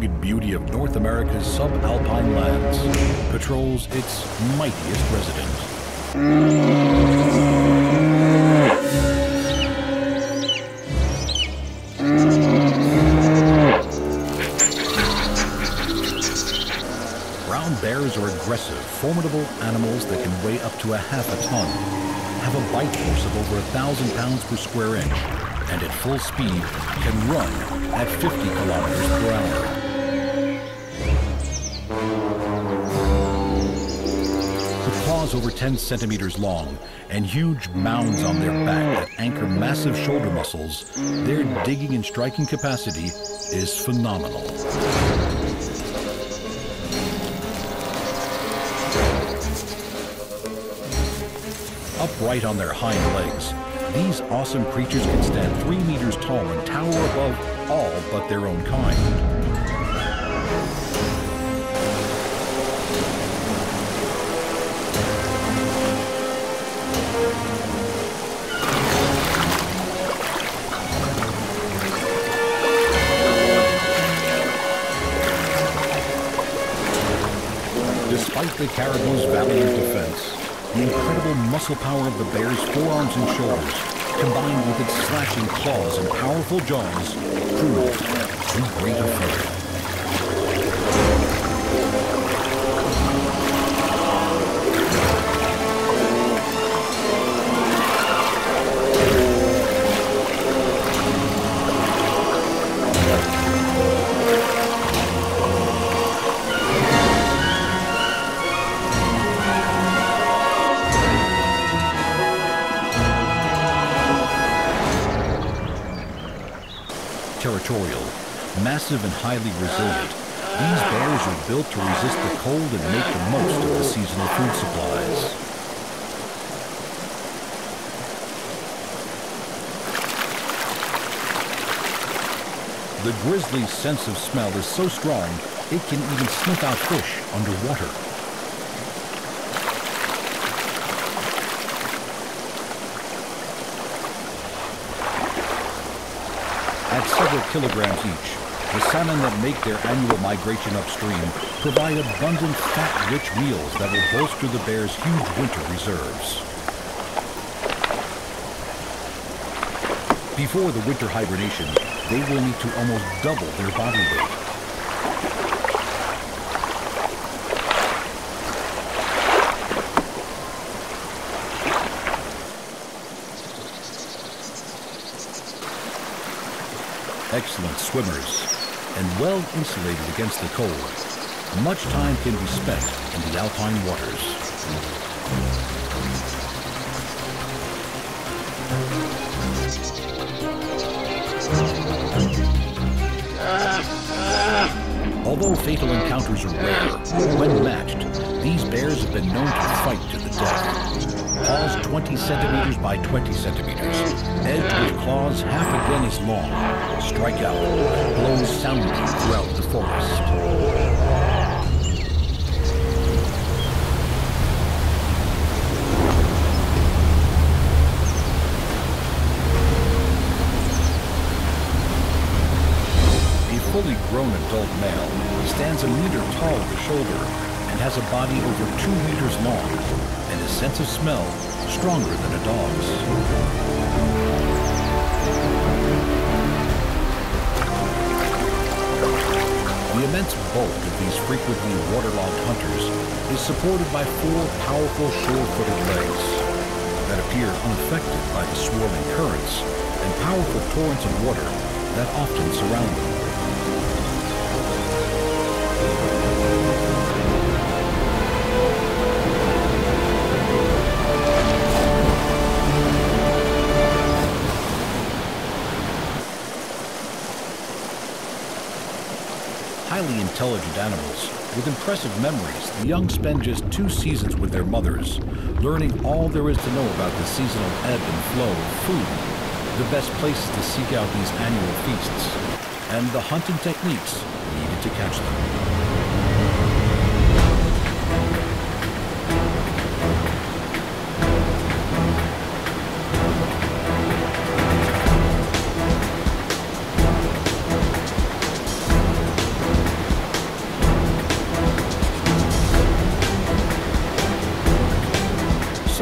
rugged beauty of North America's subalpine lands, patrols its mightiest resident. Brown bears are aggressive, formidable animals that can weigh up to half a ton, have a bite force of over 1,000 pounds per square inch, and at full speed can run at 50 kilometers per hour. With claws over 10 centimeters long and huge mounds on their back that anchor massive shoulder muscles, their digging and striking capacity is phenomenal. Upright on their hind legs, these awesome creatures can stand 3 meters tall and tower above all but their own kind. Despite the caribou's valiant defense, the incredible muscle power of the bear's forearms and shoulders, combined with its slashing claws and powerful jaws, prove too great a foe. Territorial, massive and highly resilient, these bears are built to resist the cold and make the most of the seasonal food supplies. The grizzly's sense of smell is so strong, it can even sniff out fish underwater. At several kilograms each, the salmon that make their annual migration upstream provide abundant fat-rich meals that will bolster the bear's huge winter reserves. Before the winter hibernation, they will need to almost double their body weight. Excellent swimmers, and well insulated against the cold, much time can be spent in the alpine waters. Although fatal encounters are rare, when matched, these bears have been known to fight to the death. Paws 20 centimeters by 20 centimeters, edged with claws half again as long, strike out, blows sounding throughout the forest. A fully grown adult male stands 1 meter tall at the shoulder and has a body over 2 meters long, and a sense of smell stronger than a dog's. The immense bulk of these frequently waterlogged hunters is supported by 4 powerful shore-footed legs that appear unaffected by the swirling currents and powerful torrents of water that often surround them. Highly intelligent animals with impressive memories, the young spend just 2 seasons with their mothers, learning all there is to know about the seasonal ebb and flow of food, the best places to seek out these annual feasts, and the hunting techniques needed to catch them.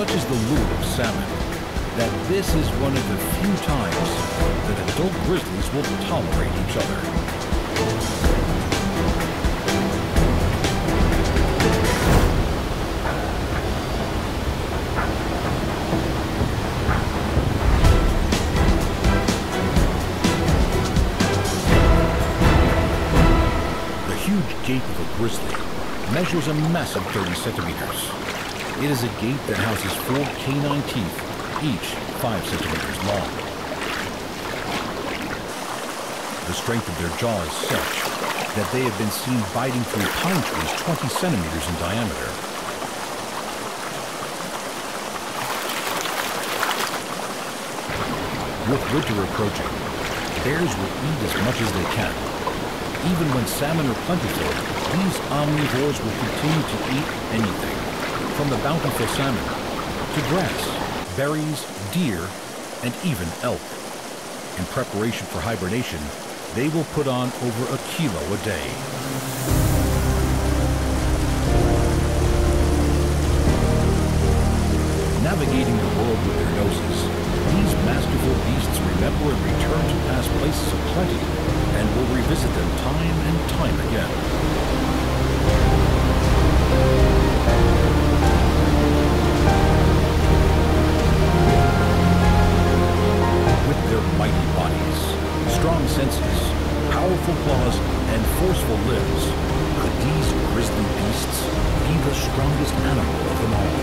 such is the lure of salmon, that this is one of the few times that adult grizzlies will tolerate each other. The huge gape of a grizzly measures a massive 30 centimeters. It is a gape that houses 4 canine teeth, each 5 centimeters long. The strength of their jaw is such that they have been seen biting through pine trees 20 centimeters in diameter. With winter approaching, bears will eat as much as they can. Even when salmon are plentiful, these omnivores will continue to eat anything, from the bountiful salmon to grass, berries, deer, and even elk. In preparation for hibernation, they will put on over a kilo a day. Navigating the world with their noses, these masterful beasts remember and return to past places of plenty, and will revisit them time and time again. With their mighty bodies, strong senses, powerful claws, and forceful limbs, could these grizzly beasts be the strongest animal of them all?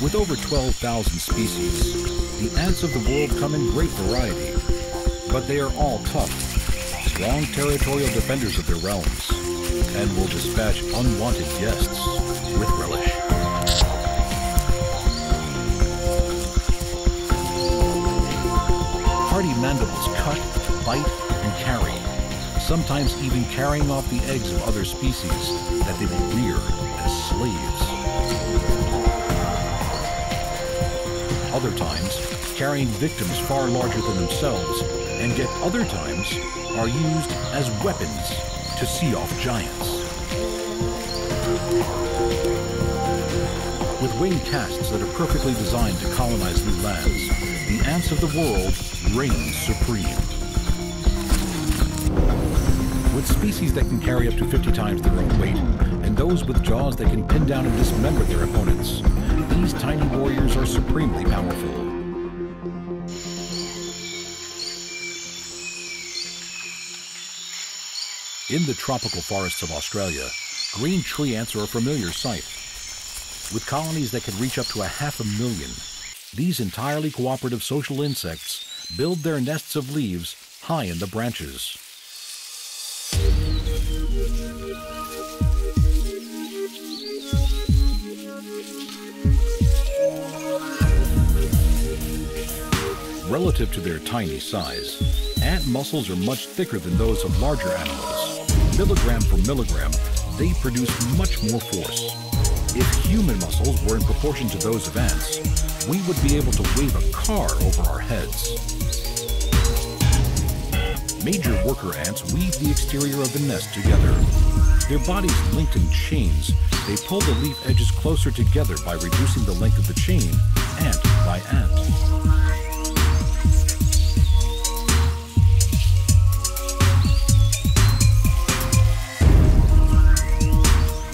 With over 12,000 species, the ants of the world come in great variety, but they are all tough, strong territorial defenders of their realms, and will dispatch unwanted guests with relish. Hardy mandibles cut, bite, and carry, sometimes even carrying off the eggs of other species that they will rear as slaves. Other times, carrying victims far larger than themselves, and yet other times are used as weapons to see off giants. With wing casts that are perfectly designed to colonize new lands, the ants of the world reign supreme. With species that can carry up to 50 times their own weight, and those with jaws that can pin down and dismember their opponents, these tiny warriors are supremely powerful. In the tropical forests of Australia, green tree ants are a familiar sight. With colonies that can reach up to 500,000, these entirely cooperative social insects build their nests of leaves high in the branches. Relative to their tiny size, ant muscles are much thicker than those of larger animals. Milligram for milligram, they produce much more force. If human muscles were in proportion to those of ants, we would be able to wave a car over our heads. Major worker ants weave the exterior of the nest together. Their bodies linked in chains, they pull the leaf edges closer together by reducing the length of the chain, ant by ant.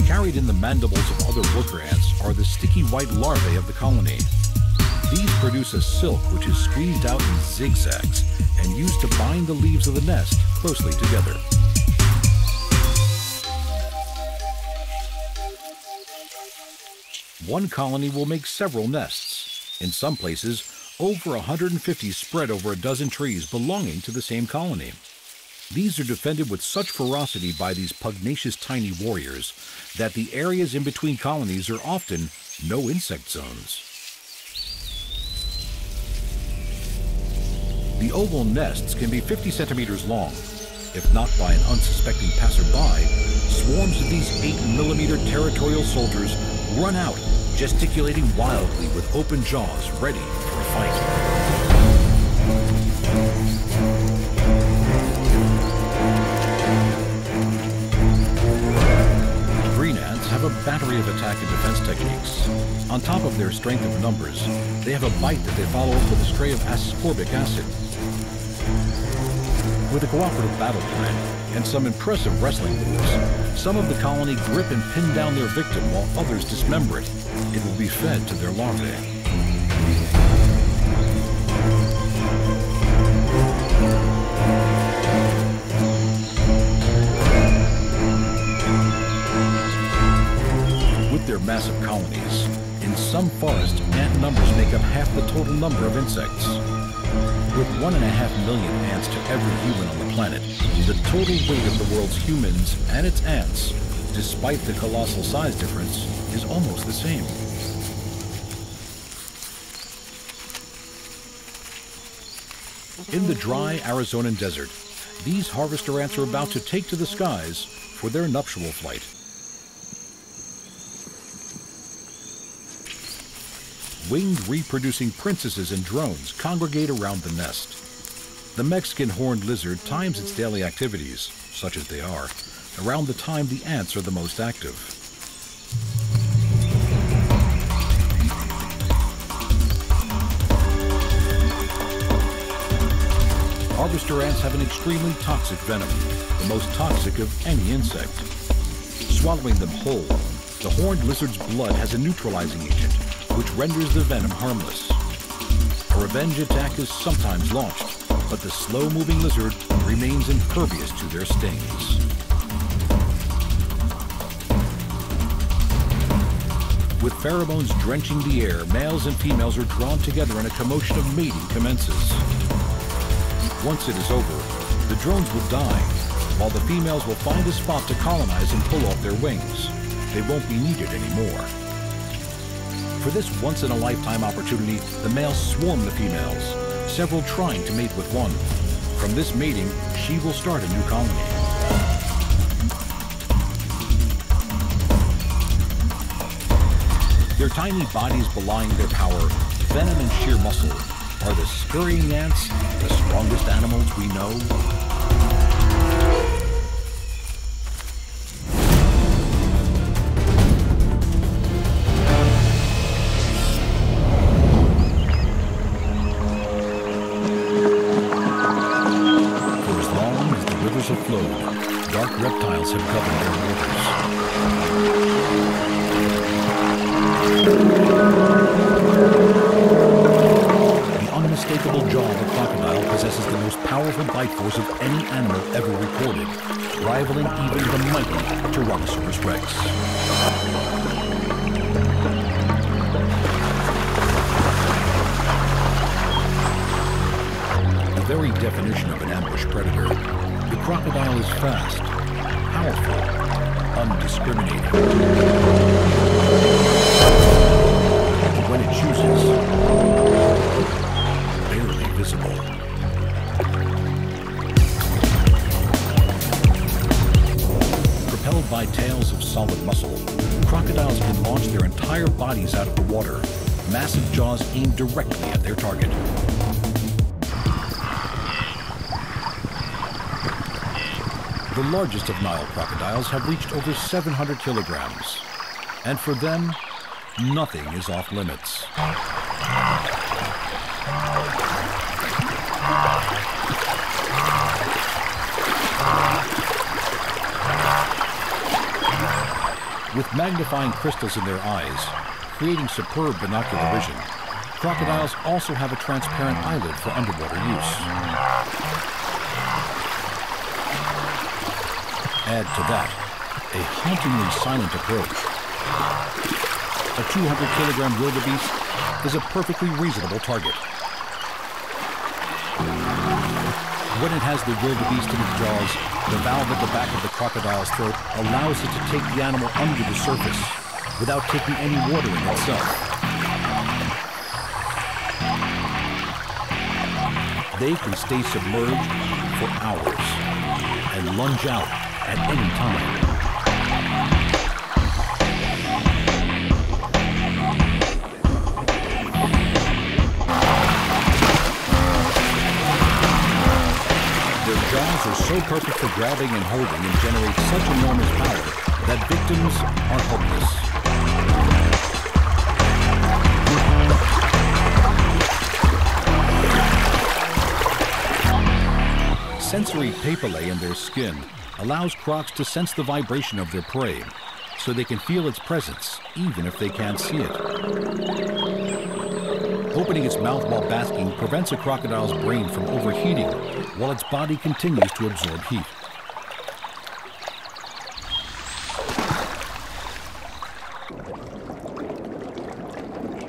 Carried in the mandibles of other worker ants are the sticky white larvae of the colony. These produce a silk which is squeezed out in zigzags and used to bind the leaves of the nest closely together. One colony will make several nests. In some places, over 150 spread over a dozen trees belonging to the same colony. These are defended with such ferocity by these pugnacious tiny warriors that the areas in between colonies are often no insect zones. The oval nests can be 50 centimeters long. If not by an unsuspecting passerby, swarms of these 8mm territorial soldiers run out, gesticulating wildly with open jaws, ready for a fight. have a battery of attack and defense techniques. On top of their strength of numbers, they have a bite that they follow up with a spray of ascorbic acid. With a cooperative battle plan and some impressive wrestling moves, some of the colony grip and pin down their victim while others dismember it. It will be fed to their larvae. With their massive colonies, in some forests, ant numbers make up half the total number of insects. With 1.5 million ants to every human on the planet, the total weight of the world's humans and its ants, despite the colossal size difference, is almost the same. In the dry Arizonan desert, these harvester ants are about to take to the skies for their nuptial flight. Winged reproducing princesses and drones congregate around the nest. The Mexican horned lizard times its daily activities, such as they are, around the time the ants are the most active. Harvester ants have an extremely toxic venom, the most toxic of any insect. Swallowing them whole, the horned lizard's blood has a neutralizing agent, which renders the venom harmless. A revenge attack is sometimes launched, but the slow-moving lizard remains impervious to their stings. With pheromones drenching the air, males and females are drawn together and a commotion of mating commences. Once it is over, the drones will die, while the females will find a spot to colonize and pull off their wings. They won't be needed anymore. For this once-in-a-lifetime opportunity, the males swarm the females, several trying to mate with one. From this mating, she will start a new colony. Their tiny bodies belying their power, venom and sheer muscle, are the scurrying ants, the strongest animals we know. Flowed, dark reptiles have governed their waters. The unmistakable jaw of a crocodile possesses the most powerful bite force of any animal ever recorded, rivaling even the mighty Tyrannosaurus Rex. The very definition of an ambush predator, the crocodile is fast, powerful, undiscriminating. And when it chooses, barely visible. Propelled by tails of solid muscle, crocodiles can launch their entire bodies out of the water, massive jaws aimed directly at their target. The largest of Nile crocodiles have reached over 700 kilograms, and for them, nothing is off limits. With magnifying crystals in their eyes, creating superb binocular vision, crocodiles also have a transparent eyelid for underwater use. Add to that a hauntingly silent approach. A 200-kilogram wildebeest is a perfectly reasonable target. When it has the wildebeest in its jaws, the valve at the back of the crocodile's throat allows it to take the animal under the surface without taking any water in itself. They can stay submerged for hours and lunge out at any time. Their jaws are so perfect for grabbing and holding and generate such enormous power that victims are hopeless. Sensory papillae in their skin allows crocs to sense the vibration of their prey, so they can feel its presence, even if they can't see it. Opening its mouth while basking prevents a crocodile's brain from overheating, while its body continues to absorb heat.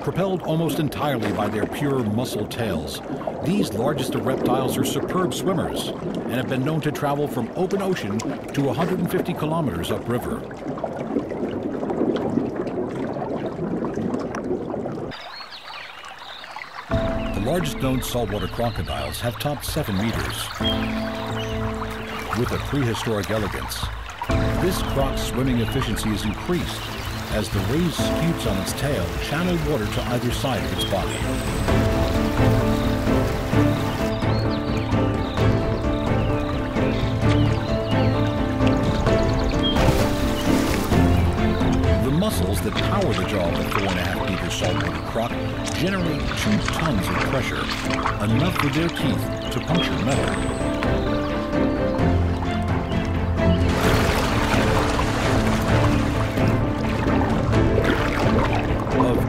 Propelled almost entirely by their pure muscle tails, these largest of reptiles are superb swimmers and have been known to travel from open ocean to 150 kilometers upriver. The largest known saltwater crocodiles have topped 7 meters. With a prehistoric elegance, this croc's swimming efficiency is increased as the raised scutes on its tail channel water to either side of its body. The muscles that power the jaw of the 4.5-meter saltwater croc generate 2 tons of pressure, enough for their teeth to puncture metal.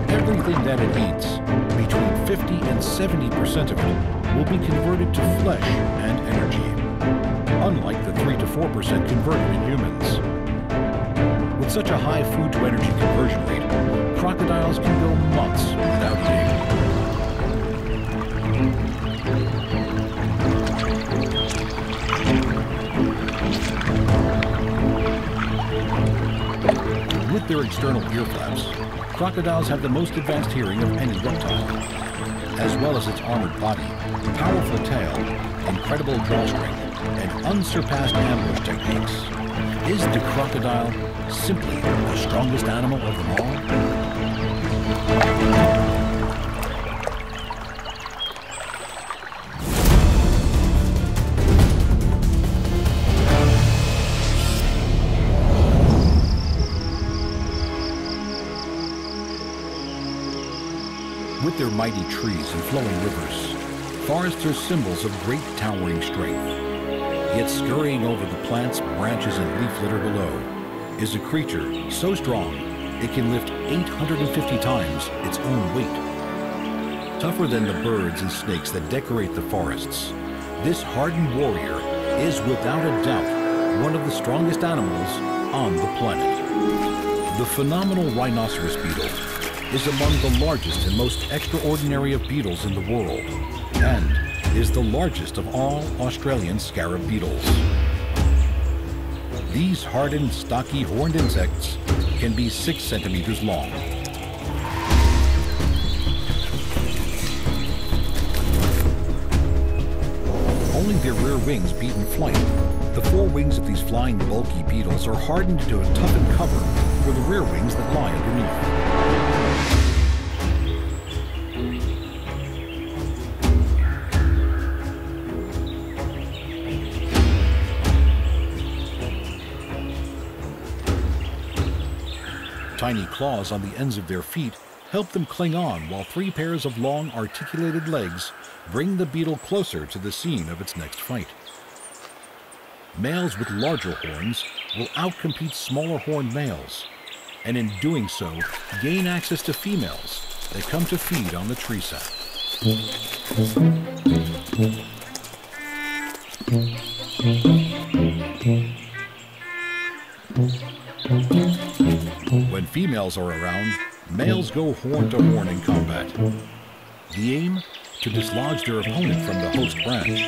Everything that it eats, between 50 and 70% of it will be converted to flesh and energy, unlike the 3 to 4% converted in humans. With such a high food-to-energy conversion rate, crocodiles can go months without eating. With their external ear flaps, crocodiles have the most advanced hearing of any reptile, as well as its armored body, powerful tail, incredible draw strength, and unsurpassed ambush techniques. Is the crocodile simply the strongest animal of them all? With their mighty trees and flowing rivers, forests are symbols of great towering strength. Yet scurrying over the plants, branches, and leaf litter below is a creature so strong it can lift 850 times its own weight. Tougher than the birds and snakes that decorate the forests, this hardened warrior is without a doubt one of the strongest animals on the planet. The phenomenal rhinoceros beetle is among the largest and most extraordinary of beetles in the world, and is the largest of all Australian scarab beetles. These hardened, stocky, horned insects can be 6 centimeters long. Only their rear wings beat in flight. The 4 wings of these flying, bulky beetles are hardened into a toughened cover for the rear wings that lie underneath. Tiny claws on the ends of their feet help them cling on, while 3 pairs of long, articulated legs bring the beetle closer to the scene of its next fight. Males with larger horns will outcompete smaller horned males, and in doing so, gain access to females that come to feed on the tree sap. When females are around, males go horn to horn in combat. The aim? To dislodge their opponent from the host branch.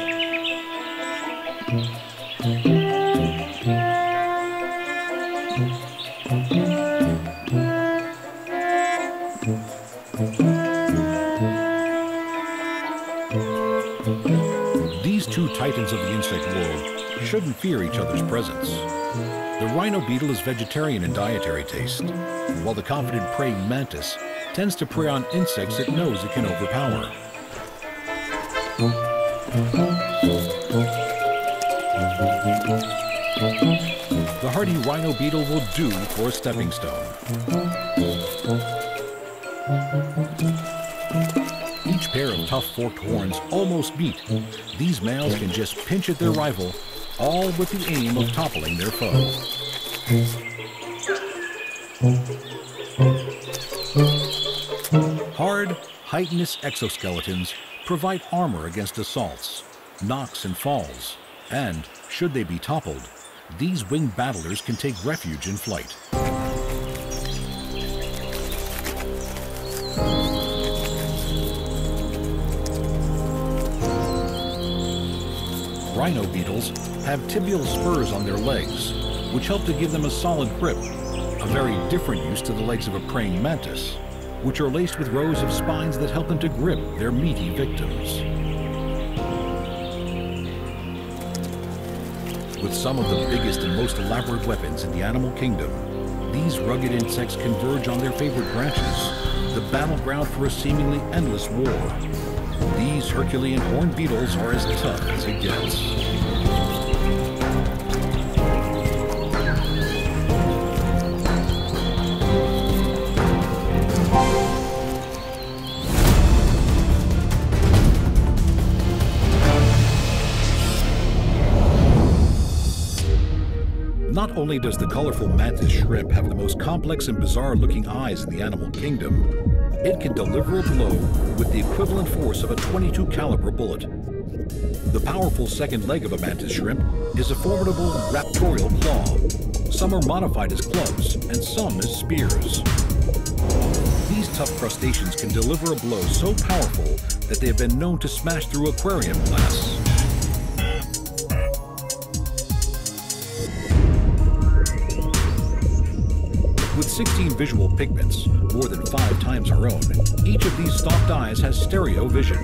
These 2 titans of the insect world shouldn't fear each other's presence. The Rhino Beetle is vegetarian in dietary taste, while the confident praying mantis tends to prey on insects it knows it can overpower. The hardy Rhino Beetle will do for a stepping stone. Each pair of tough forked horns almost meet. These males can just pinch at their rival, all with the aim of toppling their foe. Hard, chitinous exoskeletons provide armor against assaults, knocks and falls, and, should they be toppled, these winged battlers can take refuge in flight. Rhino beetles have tibial spurs on their legs, which help to give them a solid grip, a very different use to the legs of a praying mantis, which are laced with rows of spines that help them to grip their meaty victims. With some of the biggest and most elaborate weapons in the animal kingdom, these rugged insects converge on their favorite branches, the battleground for a seemingly endless war. These Herculean horned beetles are as tough as it gets. Not only does the colorful mantis shrimp have the most complex and bizarre-looking eyes in the animal kingdom, it can deliver a blow with the equivalent force of a .22 caliber bullet. The powerful second leg of a mantis shrimp is a formidable raptorial claw. Some are modified as clubs, and some as spears. These tough crustaceans can deliver a blow so powerful that they have been known to smash through aquarium glass. With 16 visual pigments, more than 5 times our own, each of these stalked eyes has stereo vision.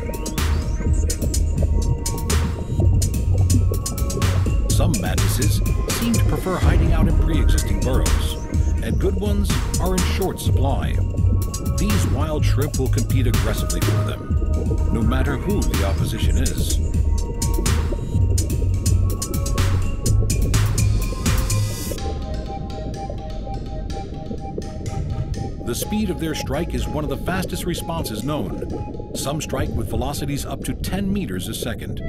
Some mantises seem to prefer hiding out in pre-existing burrows, and good ones are in short supply. These wild shrimp will compete aggressively for them, no matter who the opposition is. The speed of their strike is one of the fastest responses known. Some strike with velocities up to 10 meters a second.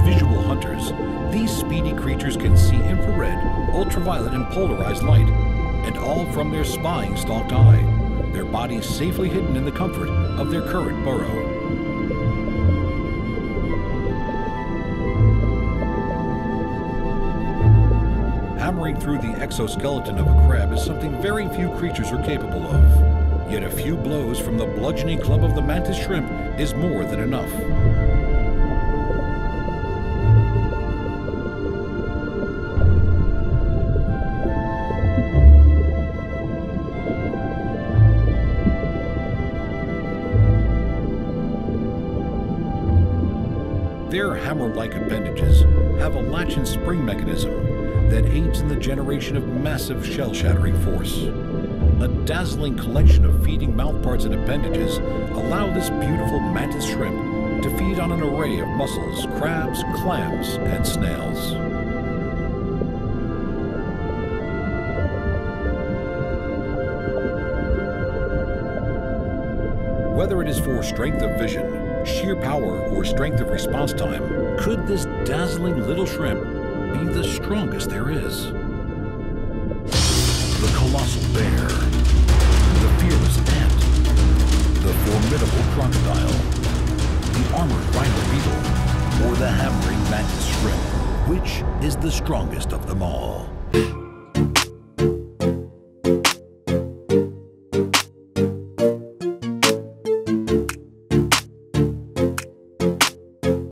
Visual hunters, these speedy creatures can see infrared, ultraviolet, and polarized light, and all from their spying stalked eye, their bodies safely hidden in the comfort of their current burrow. Hammering through the exoskeleton of a crab is something very few creatures are capable of. Yet a few blows from the bludgeoning club of the mantis shrimp is more than enough. Their hammer-like appendages have a latch and spring mechanism that aids in the generation of massive shell-shattering force. A dazzling collection of feeding mouthparts and appendages allow this beautiful mantis shrimp to feed on an array of mussels, crabs, clams, and snails. Whether it is for strength of vision, sheer power, or strength of response time, could this dazzling little shrimp be the strongest there is? The colossal bear, the fearless ant, the formidable crocodile, the armored rhino beetle, or the hammering mantis shrimp, which is the strongest of them all?